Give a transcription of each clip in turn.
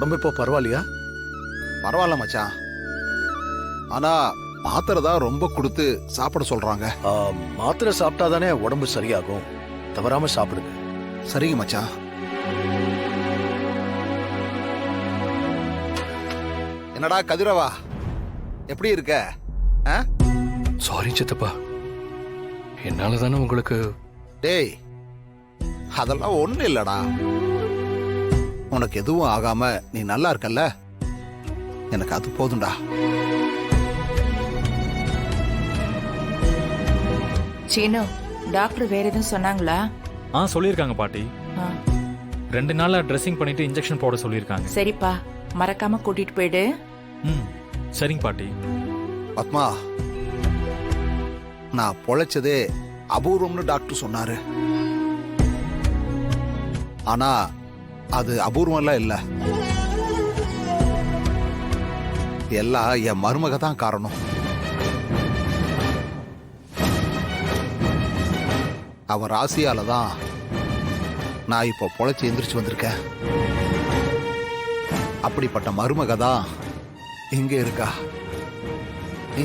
உடம்பு இப்போ பரவாயில்லையா? பரவாயில்ல மச்சான். ஆனா மாத்திரை தான் ரொம்ப கொடுத்து சாப்பிட சொல்றாங்க. மாத்திரை சாப்பிட்டாதானே உடம்பு சரியாகும். தவறாம சாப்பிடுங்க. சரிங்க மச்சான். என்னடா கதிரவா, எப்படி இருக்க? சாரி சித்தப்பா, என்னால தானே உங்களுக்கு. டேய், அதெல்லாம் ஒண்ணு இல்லடா. உனக்கு எதுவும் ஆகாம நீ நல்லா இருக்கல்ல, எனக்கு அது போதும்டா. சீனு, டாக்டர் வேற எதுவும் சொன்னாங்களா? சொல்லியிருக்காங்க பாட்டி. ஆ, 2 நாளா ட்ரெஸ்ஸிங் பண்ணிட்டு இன்ஜெக்ஷன் போட சொல்லியிருக்காங்க. சரிப்பா, மறக்காம கூட்டிட்டு போயிடு. ம், சரிங்க பாட்டி. பத்மா, நான் பொழைச்சதே அபூர்வம்னு டாக்டர் சொன்னாரு. ஆனா அது அபூர்வம்லாம் இல்ல. எல்லாம் என் மருமக தான் காரணம். அவன் ராசியால தான் நான் இப்போ பொழைச்சி எந்திரிச்சு வந்திருக்கேன். அப்படிப்பட்ட மருமக தான் இங்க இருக்கா.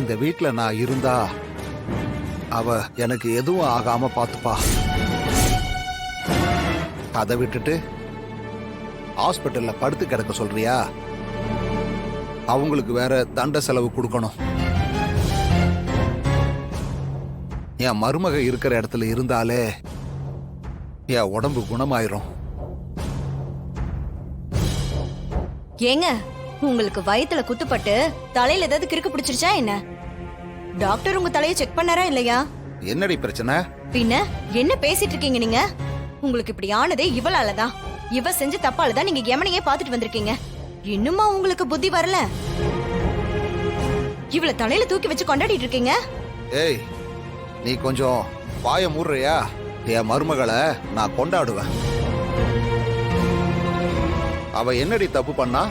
இந்த வீட்டுல நான் இருந்தா அவ எனக்கு எதுவும் ஆகாம பாத்துப்பா. அதை விட்டுட்டு ஹாஸ்பிட்டல்ல படுத்து கிடக்க சொல்றியா? அவங்களுக்கு வேற தண்ட செலவு கொடுக்கணும். என் மருமக இருக்கிற இடத்துல இருந்தாலே என் உடம்பு குணமாயிரும். ஏங்க, உங்களுக்கு வயித்துல குத்துப்பட்டு தலையில ஏதாவது கிறுக்கு பிடிச்சிருச்சா என்ன? டாக்டர் உங்க தலையை செக் பண்ணாரா இல்லையா? என்னடி பிரச்சனை? பின்ன என்ன பேசிட்டு இருக்கீங்க நீங்க? உங்களுக்கு இப்படி ஆனதே இவளாலதான். இவ செஞ்ச தப்பாலதான் நீங்க யமனையே பாத்துட்டு வந்திருக்கீங்க. இன்னுமா உங்களுக்கு புத்தி வரல? இவள தலையில தூக்கி வச்சு கொண்டாடிட்டு இருக்கீங்க. ஏய், நீ கொஞ்சம் வாய மூடுறியா? என் மருமகளை நான் கொண்டாடுவேன். அவ என்னடி தப்பு பண்ணா?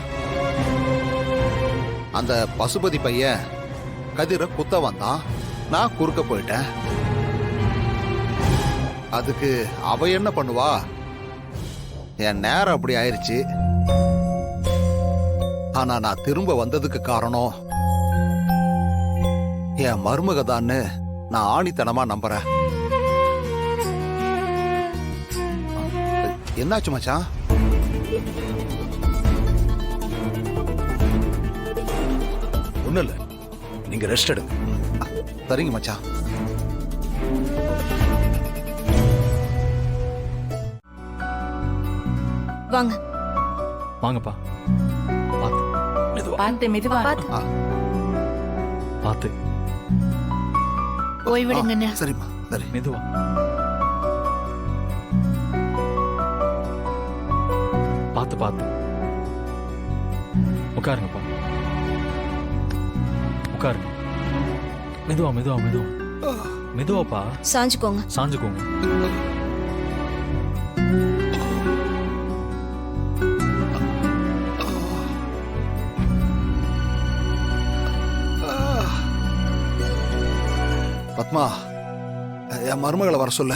அந்த பசுபதி பையன் கதிர குத்த வந்தான், நான் குறுக்க போயிட்டேன். அதுக்கு அவ என்ன பண்ணுவா? என் நேரம் அப்படி ஆயிருச்சு. ஆனா நான் திரும்ப வந்ததுக்கு காரணம் என் மருமக தான்னு நான் ஆணித்தனமா நம்புறேன். என்னாச்சு மச்சான்? ஒண்ணும் இல்ல, நீங்க ரெஸ்ட் எடுங்க. சரிங்க மச்சான். வாங்க வாங்கப்பா. பாத்து மெதுவா. பார்த்து மெதுவா பாத்து ஓய்விடுங்கண்ணே. சரிம்மா, சரி. மெதுவா. பாத்து பாத்து உட்காருங்கப்பா. உட்காருங்க. மெதுவா மெதுவா மெதுவா மெதுவாப்பா. சாஞ்சுக்கோங்க. சாஞ்சுக்கோங்க. பத்மா, என் மருமகளை வர சொல்ல.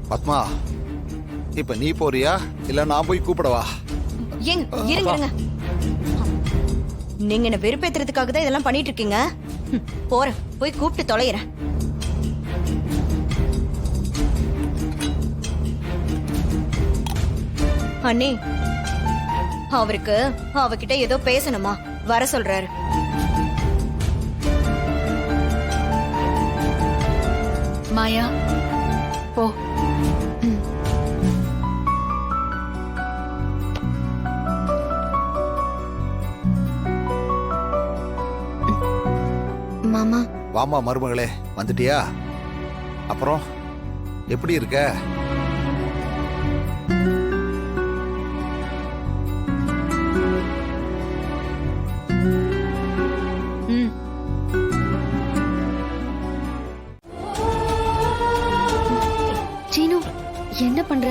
பத்மா, இப்ப நீ போறியா இல்ல நான் போய் கூப்பிடவா? ஏங்க இருங்க இருங்க. நீங்க என்ன வெறுப்பேத்துறதுக்காக தான் இதெல்லாம் பண்ணிட்டு இருக்கீங்க. போறேன், போய் கூப்பிட்டு தொலைகிறேன். அண்ணே, அவருக்கு அவகிட்ட ஏதோ பேசணுமா, வர சொல்றாரு. மாயா, போ. மாமா. வாமா மருமகளே, வந்துட்டியா? அப்புறம் எப்படி இருக்க? சீனு, என்ன பண்ற?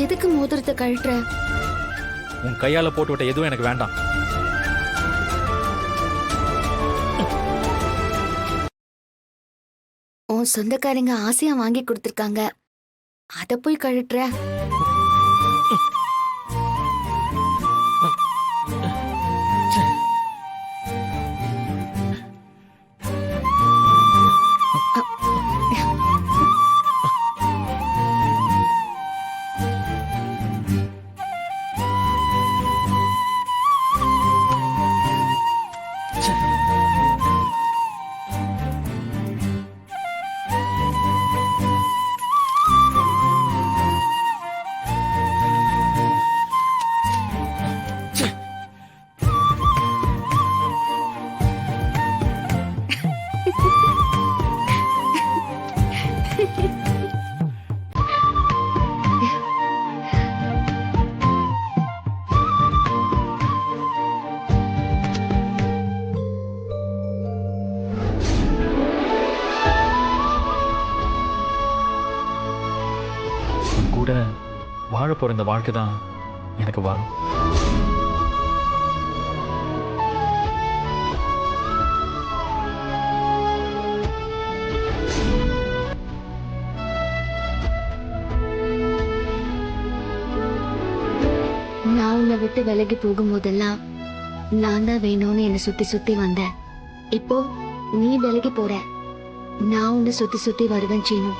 எதுக்கு மோதிரத்தை கழட்டுற? உன் கையால போட்டு விட்ட எதுவும் எனக்கு வேண்டாம். உன் சொந்தக்காரங்க ஆசையா வாங்கி கொடுத்திருக்காங்க. அத போய் கழட்டுற. உன் கூட வாழ போற இந்த வாழ்க்கை தான் எனக்கு வரும். நான் உன்னை விட்டு விலகி போகும்போதெல்லாம் நான் தான் வேணும்னு என்னை சுத்தி சுத்தி வந்தேன். இப்போ நீ விலகி போற. நான் உன்னை சுத்தி சுத்தி வருவேன் சீனு.